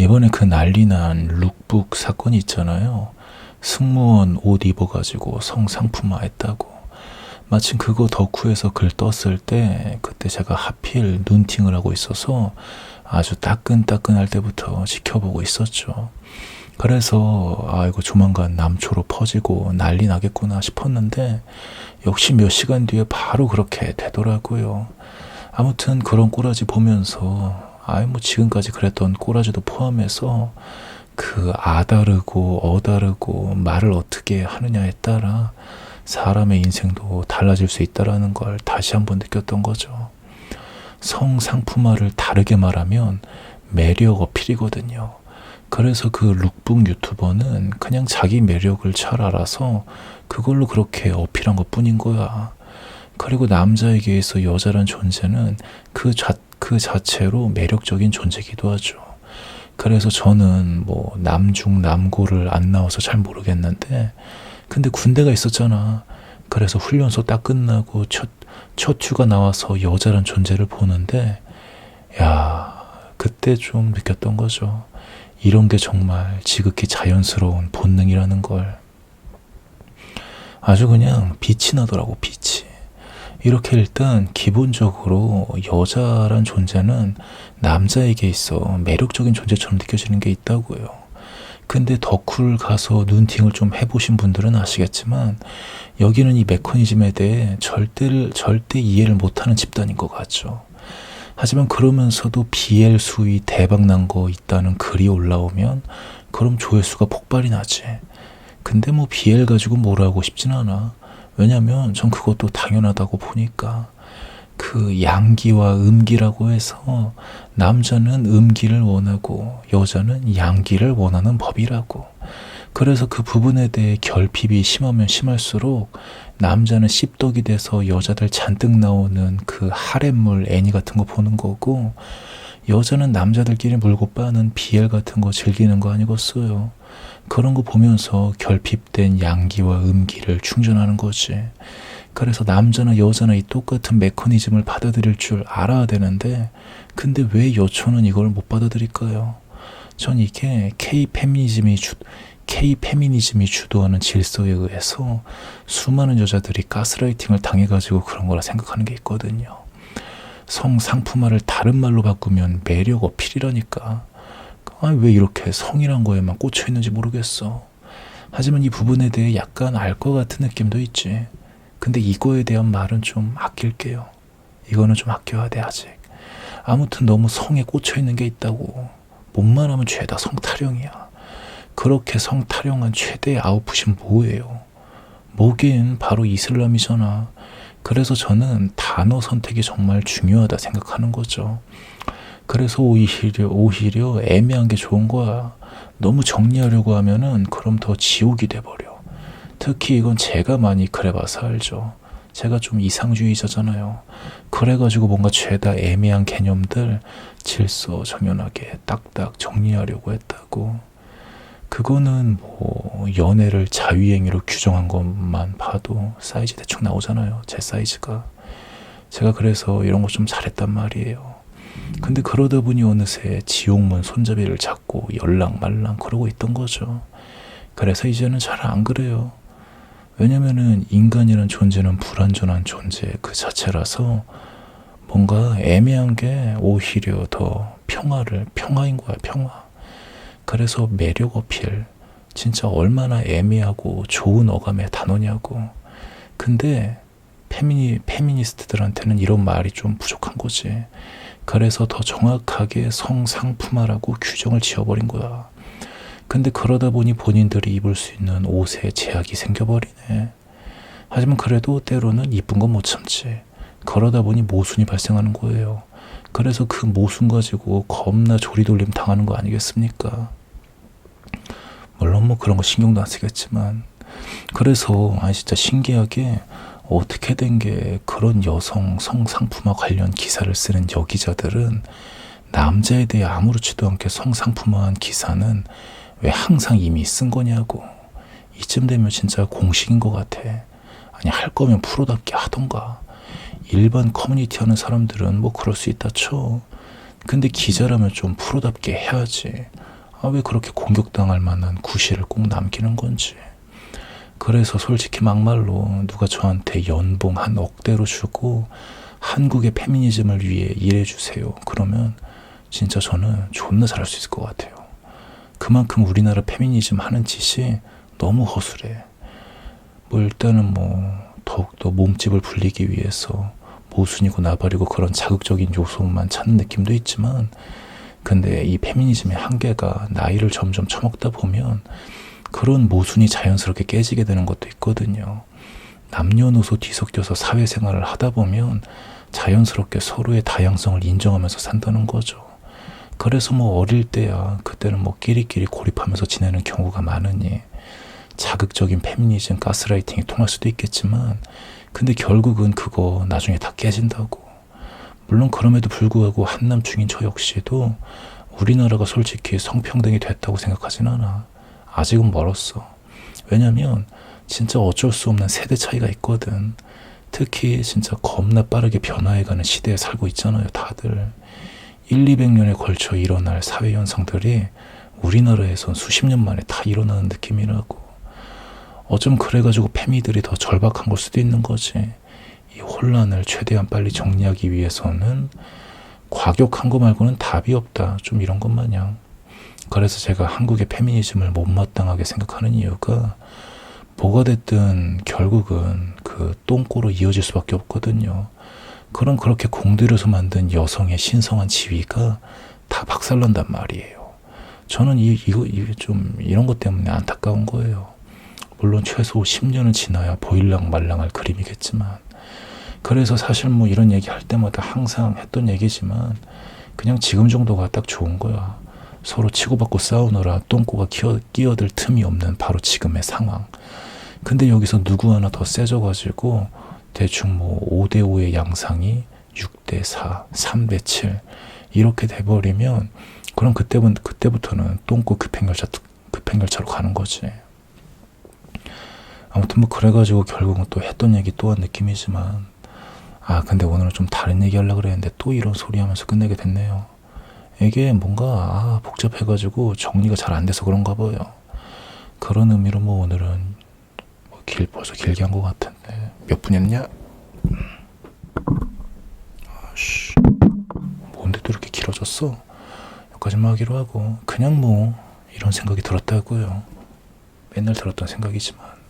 이번에 그 난리난 룩북 사건이 있잖아요. 승무원 옷 입어가지고 성상품화 했다고. 마침 그거 덕후에서 글 떴을 때 그때 제가 하필 눈팅을 하고 있어서 아주 따끈따끈할 때부터 지켜보고 있었죠. 그래서 이거 조만간 남초로 퍼지고 난리 나겠구나 싶었는데 역시 몇 시간 뒤에 바로 그렇게 되더라고요. 아무튼 그런 꼬라지 보면서 뭐 지금까지 그랬던 꼬라지도 포함해서 그 다르고 다르고 말을 어떻게 하느냐에 따라 사람의 인생도 달라질 수 있다라는 걸 다시 한번 느꼈던 거죠. 성상품화를 다르게 말하면 매력 어필이거든요. 그래서 그 룩북 유튜버는 그냥 자기 매력을 잘 알아서 그걸로 그렇게 어필한 것 뿐인 거야. 그리고 남자에게서 여자란 존재는 그 자체로 매력적인 존재이기도 하죠. 그래서 저는 뭐 남중 남고를 안 나와서 잘 모르겠는데 근데 군대가 있었잖아. 그래서 훈련소 딱 끝나고 첫 휴가 나와서 여자란 존재를 보는데 그때 좀 느꼈던 거죠. 이런 게 정말 지극히 자연스러운 본능이라는 걸. 아주 그냥 빛이 나더라고, 빛이. 이렇게 일단 기본적으로 여자란 존재는 남자에게 있어 매력적인 존재처럼 느껴지는 게 있다고요. 근데 덕후를 가서 눈팅을 좀 해보신 분들은 아시겠지만 여기는 이 메커니즘에 대해 절대 이해를 못하는 집단인 것 같죠. 하지만 그러면서도 BL 수위 대박 난 거 있다는 글이 올라오면 그럼 조회수가 폭발이 나지. 근데 뭐 BL 가지고 뭐라 하고 싶진 않아. 왜냐면 전 그것도 당연하다고 보니까 그 양기와 음기라고 해서 남자는 음기를 원하고 여자는 양기를 원하는 법이라고. 그래서 그 부분에 대해 결핍이 심하면 심할수록 남자는 씹덕이 돼서 여자들 잔뜩 나오는 그 하렘물 애니 같은 거 보는 거고 여자는 남자들끼리 물고 빠는 BL 같은 거 즐기는 거 아니겠어요. 그런 거 보면서 결핍된 양기와 음기를 충전하는 거지. 그래서 남자나 여자나 이 똑같은 메커니즘을 받아들일 줄 알아야 되는데 근데 왜 여초는 이걸 못 받아들일까요? 전 이게 K-페미니즘이 주도하는 질서에 의해서 수많은 여자들이 가스라이팅을 당해가지고 그런 거라 생각하는 게 있거든요. 성상품화를 다른 말로 바꾸면 매력 어필이라니까. 왜 이렇게 성이란 거에만 꽂혀 있는지 모르겠어. 하지만 이 부분에 대해 약간 알 것 같은 느낌도 있지. 근데 이거에 대한 말은 좀 아낄게요. 이거는 좀 아껴야 돼 아직. 아무튼 너무 성에 꽂혀 있는 게 있다고. 몸만 하면 죄다 성타령이야. 그렇게 성타령한 최대의 아웃풋이 뭐예요? 뭐긴 바로 이슬람이잖아. 그래서 저는 단어 선택이 정말 중요하다 생각하는 거죠. 그래서 오히려 애매한 게 좋은 거야. 너무 정리하려고 하면은 그럼 더 지옥이 돼버려. 특히 이건 제가 많이 그래봐서 알죠. 제가 좀 이상주의자잖아요. 그래가지고 뭔가 죄다 애매한 개념들 질서정연하게 딱딱 정리하려고 했다고. 그거는 뭐 연애를 자유행위로 규정한 것만 봐도 사이즈 대충 나오잖아요. 제 사이즈가. 제가 그래서 이런 거 좀 잘했단 말이에요. 근데 그러다 보니 어느새 지옥문 손잡이를 잡고 열랑말랑 그러고 있던 거죠. 그래서 이제는 잘 안 그래요. 왜냐면은 인간이란 존재는 불완전한 존재 그 자체라서 뭔가 애매한 게 오히려 더 평화인 거야, 평화. 그래서 매력 어필 진짜 얼마나 애매하고 좋은 어감의 단어냐고. 근데 페미니스트들한테는 이런 말이 좀 부족한 거지. 그래서 더 정확하게 성상품화라고 규정을 지어버린 거야. 근데 그러다 보니 본인들이 입을 수 있는 옷에 제약이 생겨버리네. 하지만 그래도 때로는 이쁜 건 못 참지. 그러다 보니 모순이 발생하는 거예요. 그래서 그 모순 가지고 겁나 조리돌림 당하는 거 아니겠습니까? 물론 뭐 그런 거 신경도 안 쓰겠지만. 그래서 진짜 신기하게 어떻게 된 게 그런 여성 성상품화 관련 기사를 쓰는 여기자들은 남자에 대해 아무렇지도 않게 성상품화한 기사는 왜 항상 이미 쓴 거냐고. 이쯤 되면 진짜 공식인 것 같아. 아니 할 거면 프로답게 하던가. 일반 커뮤니티 하는 사람들은 뭐 그럴 수 있다 쳐. 근데 기자라면 좀 프로답게 해야지. 아, 왜 그렇게 공격당할 만한 구실을 꼭 남기는 건지. 그래서 솔직히 막말로 누가 저한테 연봉 한 억대로 주고 한국의 페미니즘을 위해 일해주세요, 그러면 진짜 저는 존나 잘할 수 있을 것 같아요. 그만큼 우리나라 페미니즘 하는 짓이 너무 허술해. 뭐 일단은 뭐 더욱더 몸집을 불리기 위해서 모순이고 나발이고 그런 자극적인 요소만 찾는 느낌도 있지만, 근데 이 페미니즘의 한계가 나이를 점점 처먹다 보면 그런 모순이 자연스럽게 깨지게 되는 것도 있거든요. 남녀노소 뒤섞여서 사회생활을 하다 보면 자연스럽게 서로의 다양성을 인정하면서 산다는 거죠. 그래서 뭐 어릴 때야 그때는 뭐 끼리끼리 고립하면서 지내는 경우가 많으니 자극적인 페미니즘 가스라이팅이 통할 수도 있겠지만, 근데 결국은 그거 나중에 다 깨진다고. 물론 그럼에도 불구하고 한남 중인 저 역시도 우리나라가 솔직히 성평등이 됐다고 생각하진 않아. 아직은 멀었어. 왜냐면 진짜 어쩔 수 없는 세대 차이가 있거든. 특히 진짜 겁나 빠르게 변화해가는 시대에 살고 있잖아요, 다들. 200년에 걸쳐 일어날 사회 현상들이 우리나라에선 수십 년 만에 다 일어나는 느낌이라고. 어쩜 그래가지고 페미들이 더 절박한 걸 수도 있는 거지. 이 혼란을 최대한 빨리 정리하기 위해서는 과격한 거 말고는 답이 없다, 좀 이런 것 마냥. 그래서 제가 한국의 페미니즘을 못마땅하게 생각하는 이유가 뭐가 됐든 결국은 그 똥꼬로 이어질 수밖에 없거든요. 그럼 그렇게 공들여서 만든 여성의 신성한 지위가 다 박살난단 말이에요. 저는 이거 좀 이런 것 때문에 안타까운 거예요. 물론 최소 10년은 지나야 보일랑 말랑할 그림이겠지만, 그래서 사실 뭐 이런 얘기 할 때마다 항상 했던 얘기지만 그냥 지금 정도가 딱 좋은 거야. 서로 치고받고 싸우느라 똥꼬가 끼어들 틈이 없는 바로 지금의 상황. 근데 여기서 누구 하나 더 세져가지고 대충 뭐 5대5의 양상이 6대4, 3대7 이렇게 돼버리면 그럼 그때부터는 똥꼬 급행열차로 가는 거지. 아무튼 뭐 그래가지고 결국은 또 했던 얘기 또 한 느낌이지만, 근데 오늘은 좀 다른 얘기 하려고 그랬는데 또 이런 소리 하면서 끝내게 됐네요. 이게 뭔가 복잡해가지고 정리가 잘 안 돼서 그런가 봐요. 그런 의미로 뭐 오늘은 벌써 길게 한 것 같은데 몇 분이었냐? 아씨, 뭔데 또 이렇게 길어졌어? 여기까지만 하기로 하고 그냥 뭐 이런 생각이 들었다고요. 맨날 들었던 생각이지만.